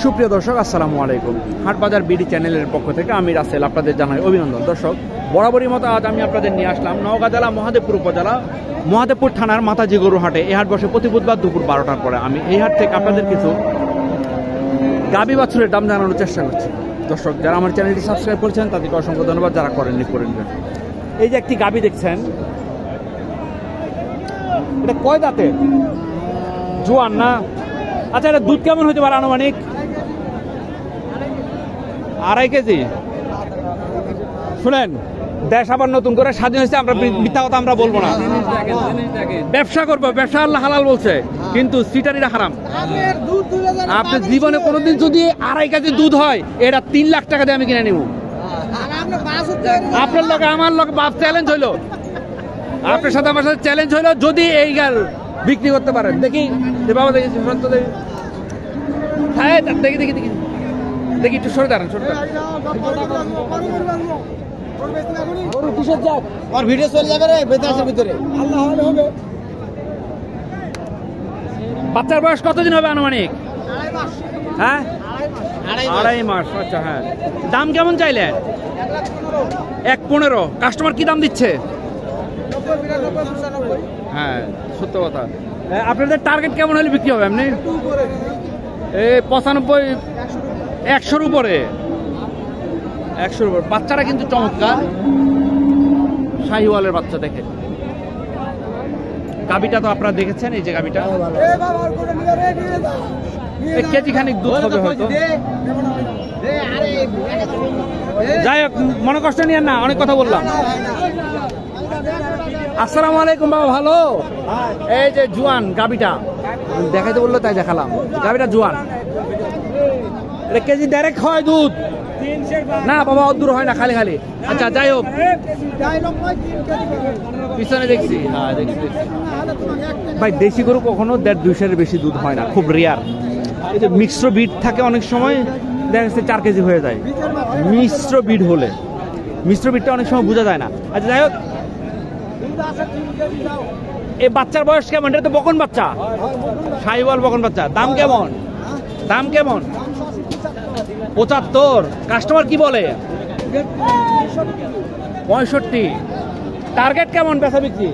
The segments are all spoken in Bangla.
সুপ্রিয় দর্শক, আসসালামু আলাইকুম। হাটবাজার বিডি চ্যানেলের পক্ষ থেকে আমি রাসেল আপনাদের জানাই অভিনন্দন। দর্শক, বরাবরই মতো আজ আমি আপনাদের নিয়ে আসলাম নওগাঁ জেলা মহাদেবপুর উপজেলা মহাদেবপুর থানার মাতাজি গরু হাটে। এই হাট বসে প্রতি বুধবার দুপুর 12টার পরে। আমি এই হাট থেকে আপনাদের কিছু গাবি বাছুরের দাম জানানোর চেষ্টা করছি। দর্শক, যারা আমার চ্যানেলটি সাবস্ক্রাইব করেছেন তাদেরকে অসংখ্য ধন্যবাদ, যারা করেননি করে নেবেন। এই যে একটি গাবি দেখছেন, এটা কয় দাঁতের? জোয়ান না? আচ্ছা, এটা দুধ কেমন হতে পারে আনুমানিক? 2.5 কেজি। শুনেন, দেশ আবার নতুন করে স্বাধীন হয়েছে, আমরা মিথ্যা কথা আমরা বলবো না। ব্যবসা করবো, ব্যবসা আল্লাহ হালাল বলছে, কিন্তু সিটারিটা হারাম। আপনার জীবনে কোনোদিন যদি 2.5 কেজি দুধ হয়, এটা 3 লাখ টাকা দিয়ে আমি কিনে নিব। আপনার লোক আমার লোক বাপ চ্যালেঞ্জ হইলো, আপনার সাথে আমার সাথে চ্যালেঞ্জ হইলো, যদি এই গাল বিক্রি করতে পারেন। দেখি বাবা, দেখি হ্যাঁ, দেখি দেখি দেখি দেখি একটু সরে দাঁড়ান, সরে দাঁড়ান। ভিডিও চলে যাবে রে বেতাসের ভিতরে। বাচ্চার বয়স কতদিন হবে আনুমানিক? হ্যাঁ, 2.5 মাস। আচ্ছা, হ্যাঁ। দাম কেমন চাইলেন? 1.15। কাস্টমার কি দাম দিচ্ছে? হ্যাঁ, সত্য কথা। আপনাদের টার্গেট কেমন হলে বিক্রি হবে? এমনি 95, 100-র উপরে। 100-র উপরে। বাচ্চারা কিন্তু চমৎকার, শাহিওয়ালের বাচ্চা। দেখেন গাবিটা তো আপনারা দেখেছেন, এই যে গাবিটা কেজি খানিক দুধ হবে হয়তো। যাই হোক, মনে কষ্ট নিয়েন না, অনেক কথা বললাম। আসসালামু আলাইকুম বাবা, ভালো? এই যে জোয়ান গাবিটা দেখাইতে বললো তাই দেখালাম। গাবিটা জোয়ান, এটা কেজি ডাইরেক্ট হয় দুধ না বাবা? অদূর হয় না, খালি খালি। আচ্ছা, যাই হোক, পিছনে দেখছি। হ্যাঁ, দেখছি ভাই, দেশি গরু কখনো 1.5-2 বেশি দুধ হয় না, খুব রেয়ার। এই যে মিশ্র বিট থাকে, অনেক সময় দেখা যাচ্ছে 4 কেজি হয়ে যায় মিশ্র বিট হলে। মিশ্র বিটটা অনেক সময় বোঝা যায় না। আচ্ছা, যাই হোক, এই বাচ্চার বয়স কেমন? এটা তো বকন বাচ্চা, শাহিওয়াল বকন বাচ্চা। দাম কেমন? দাম কেমন? 75। কাস্টমার কি বলে? 65। টার্গেট কেমন বেচা বিক্রি?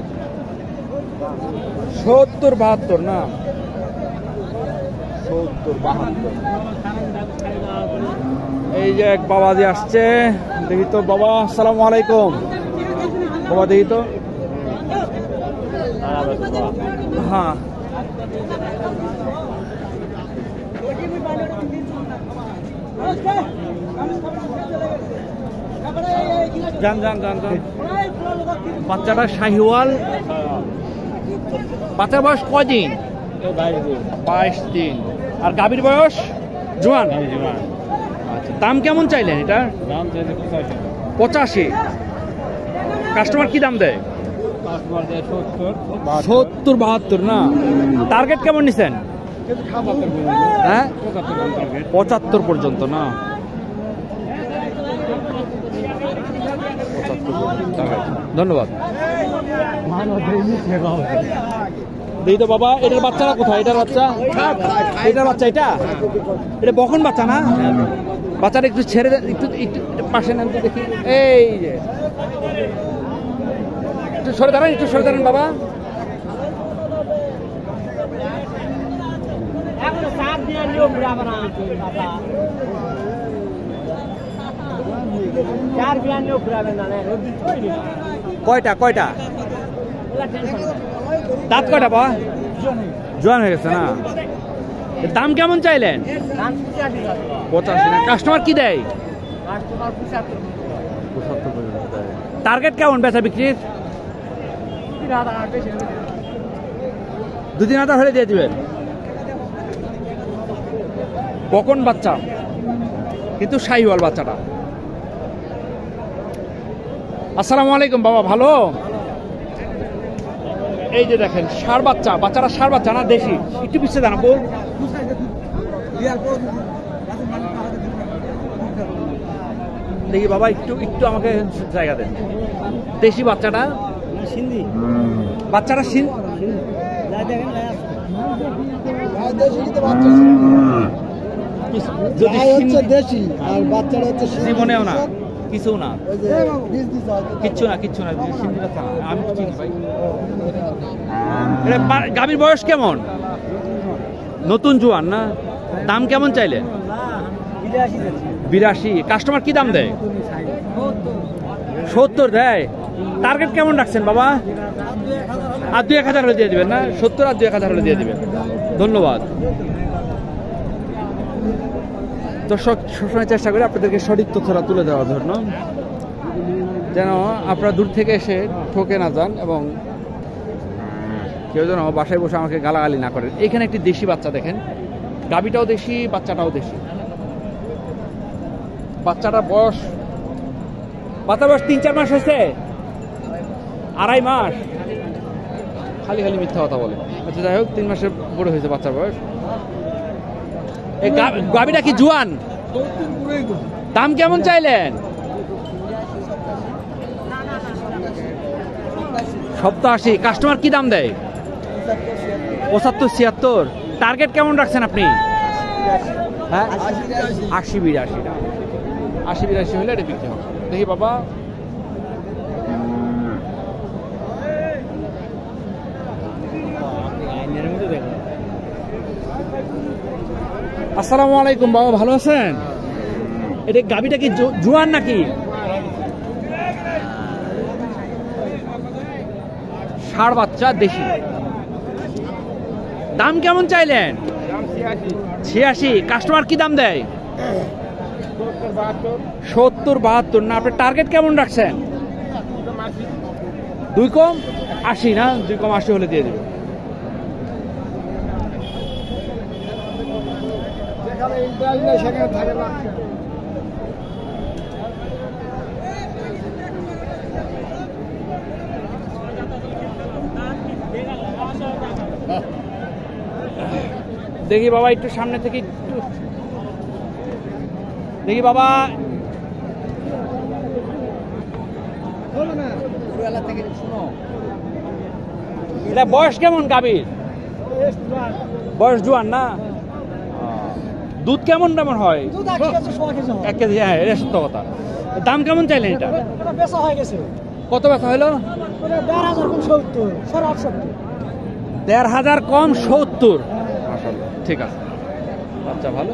70-72 না? 70-72। এই যে এক বাবাজি আসছে, দেখি তো বাবা। আসসালামু আলাইকুম বাবা, দেখি তো। হ্যাঁ, যান যান যান যান। বাচ্চাটা শাহিওয়াল। বাচ্চার বয়স কদিন? 22 দিন। আর গাভীর বয়স জোয়ান? আচ্ছা, দাম কেমন চাইলেন এটা? 85। কাস্টমার কি দাম দেয়? 70-72 না? টার্গেট কেমন নিছেন? হ্যাঁ, 75 পর্যন্ত না? 75। ধন্যবাদ। দেখি তো বাবা, এটার বাচ্চারা কোথায়? এটার বাচ্চা, এটার বাচ্চা, এটা বকন বাচ্চা না? বাচ্চাটা একটু ছেড়ে দেন, একটু একটু পাশে নেন তো দেখি। এই যে একটু সরে দাঁড়ান, একটু সরে দাঁড়ান বাবা। কয়টা কয়টা দাঁত কয়টা বা? জোয়ান হয়ে গেছে না? দাম কেমন চাইলেন? 85 না? কাস্টমার কি দেয়? 75। টার্গেট কেমন বেচা বিক্রির? 2-3 হলে দিয়ে দিবেন। বকন বাচ্চা কিন্তু শাহিওয়াল বাচ্চাটা। আসসালামু আলাইকুম বাবা, ভালো? এই যে দেখেন ষাঁড় বাচ্চা, বাচ্চারা ষাঁড় বাচ্চা না দেশি? একটু পিছিয়ে জানাবো। দেখি বাবা, একটু একটু আমাকে জায়গা দেন। দেশি বাচ্চাটা? সিন্ধি বাচ্চাটা। যদি হচ্ছে দেশি আর বাচ্চাটা হচ্ছে জীবনেও না কিছু না ওই যে বীজ দিতে হয় তো। কিচ্ছু না সিন্ধিটা থানা আমি চিনি ভাই। এটা গাভীর বয়স কেমন? নতুন জোয়ান না? দাম কেমন চাইলে? 82। কাস্টমার কি দাম দেয়? 70 দেয়। টার্গেট কেমন রাখছেন বাবা? আর 2-1000 হলে দিয়ে দিবেন না? 70 আর 2-1000 হলে দিয়ে দিবেন। ধন্যবাদ। দর্শক, সবসময় চেষ্টা করি আপনাদেরকে সঠিক তথ্যটা তুলে দেওয়ার জন্য, যেন আপনারা দূর থেকে এসে ঠকে না যান এবং কেউ যেন বাসায় বসে আমাকে গালাগালি না করেন। এখানে একটি দেশি বাচ্চা দেখেন, গাভীটাও দেশি, বাচ্চাটাও দেশি। বাচ্চাটার বয়স 3-4 মাস হয়েছে, 2.5 মাস। খালি মিথ্যা কথা বলে। আচ্ছা যাই হোক, 3 মাসের বড় হয়েছে বাচ্চার বয়স। এই গাভীটা কি জোয়ান? দাম কেমন চাইলেন? 87। কাস্টমার কি দাম দেয়? 75-76। টার্গেট কেমন রাখছেন আপনি? হ্যাঁ 80-82 হলে এটা বিক্রি হবে। দেখি বাবা, আসসালামু আলাইকুম বাবা, ভালো আছেন? এটা গাভীটা কি জোয়ান নাকি? ষাঁড় বাচ্চা দেশি। দাম কেমন চাইলেন? 86। কাস্টমার কি দাম দেয়? 70-72 না? আপনার টার্গেট কেমন রাখছেন? 2 কম 80 না? 2 কম 80 হলে দিয়ে দেবে। দেখি বাবা, একটু সামনে থেকে একটু দেখি বাবা। এটা বয়স কেমন গাভীর? বয়স জোয়ান না? দুধ কেমন হয়? 1 কেজি। হ্যাঁ, এটা সত্য কথা। দাম কেমন চাইলেন এটা? কত বেচা হলো? 1,500 কম 70। ঠিক আছে, আচ্ছা ভালো,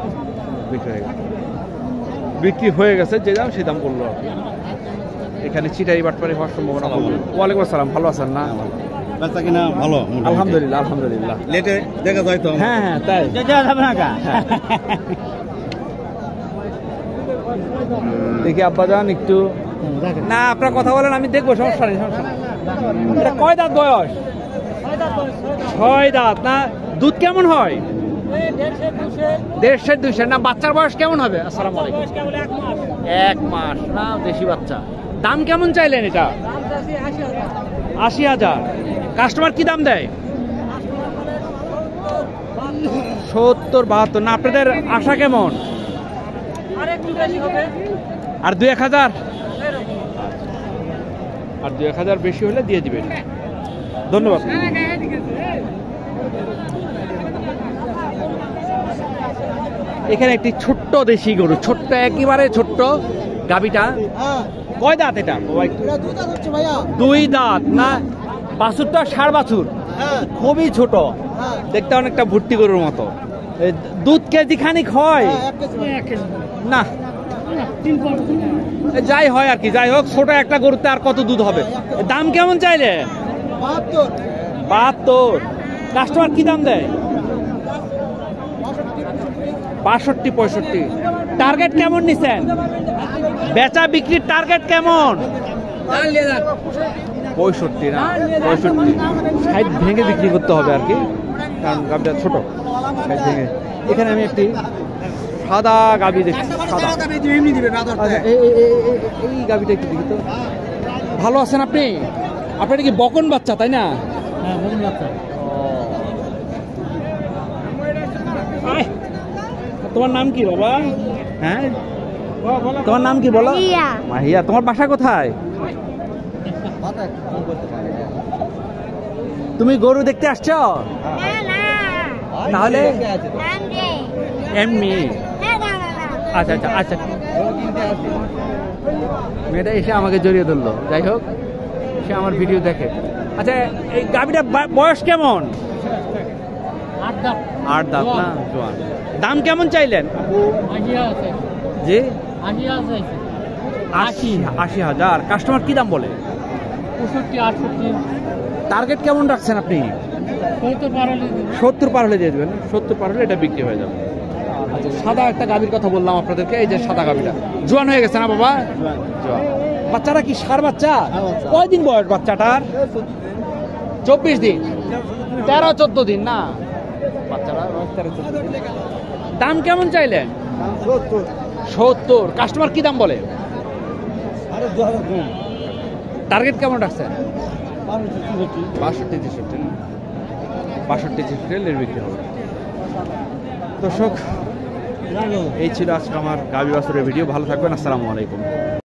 বিক্রি হয়ে গেছে। যে দাম সে দাম বললো। এখানে চিটারি বাটপারি হওয়ার সম্ভাবনা। ওয়ালাইকুম আসসালাম, ভালো আছেন না? কিনা ভালো, আলহামদুলিল্লাহ। লেটে দেখা যায় তো। হ্যাঁ তাই দেখি আব্বাজান একটু না, আপনার কথা বলেন, আমি দেখবো, সমস্যা নেই। এটা কয় দাঁত বয়স? 6 দাঁত না? দুধ কেমন হয়? 150-200 না? বাচ্চার বয়স কেমন হবে? আসসালামু আলাইকুম। 1 মাস না? দেশি বাচ্চা। দাম কেমন চাইলেন এটা? 80,000। কাস্টমার কি দাম দেয়? 70-72 না? আপনাদের আশা কেমন? আর 2-1000? আর 2-1000 বেশি হলে দিয়ে দিবেন। ধন্যবাদ। এখানে একটি ছোট্ট দেশি গরু, ছোট্ট, একেবারে ছোট্ট গাভীটা। কয় দাঁত এটা? 2 দাঁত না? বাছুরটা ষাঁড় বাছুর, খুবই ছোট, দেখতে অনেকটা ভুট্টি গরুর মতো। দুধ কেজি খানিক হয় না? যাই হয় আর কি, যাই হোক, ছোট একটা গরুতে আর কত দুধ হবে? দাম কেমন চাইলে? 72। কাস্টমার কি দাম দেয়? 65-65। টার্গেট কেমন নিছেন? বেচা বিক্রির টার্গেট কেমন? 65 না? 65 60 ভেঙে বিক্রি করতে হবে আর কি, কারণ গাভীটা ছোট। 60 ভেঙে। এখানে আমি একটি সাদা গাভী দেখছি। এই গাভীটা একটু দেখি তো। ভালো আছেন আপনি? আপনার কি বকন বাচ্চা তাই না? হ্যাঁ, বকন বাচ্চা। তোমার নাম কি বাবা? হ্যাঁ, তোমার নাম কি বলো? মাহিয়া। তোমার বাসা কোথায়? তুমি গরু দেখতে আসছো? তাহলে এমনি আচ্ছা আচ্ছা আচ্ছা, মেয়েটা এসে আমাকে জড়িয়ে ধরলো। যাই হোক, সে আমার ভিডিও দেখে। আচ্ছা, এই গাভীটা বয়স কেমন? 8 দাঁত না, জোয়ান। দাম কেমন চাইলেন? জি, 80,000। কাস্টমার কি দাম বলে? 65-68। টার্গেট কেমন রাখছেন আপনি? 70 পার হলে দিয়ে দেবেন। 70 পার হলে এটা বিক্রি হয়ে যাবে। আচ্ছা, সাদা একটা গাভীর কথা বললাম আপনাদেরকে। এই যে সাদা গাভীটা জোয়ান হয়ে গেছে না বাবা? জোয়ান। বাচ্চাটা কি ষাঁড় বাচ্চা? কয়দিন বয়স বাচ্চাটার? 24 দিন, 13-14 দিন না বাচ্চাটা? 13-14 দিন। দাম কেমন চাইলেন? 70। কাস্টমার কি দাম বলে? টার্গেট কেমন রাখছেন? 62-63 বিক্রি হবে। দর্শক, এই ছিল আজকে আমার গাভী বাছুরের ভিডিও। ভালো থাকবেন। আসসালামু আলাইকুম।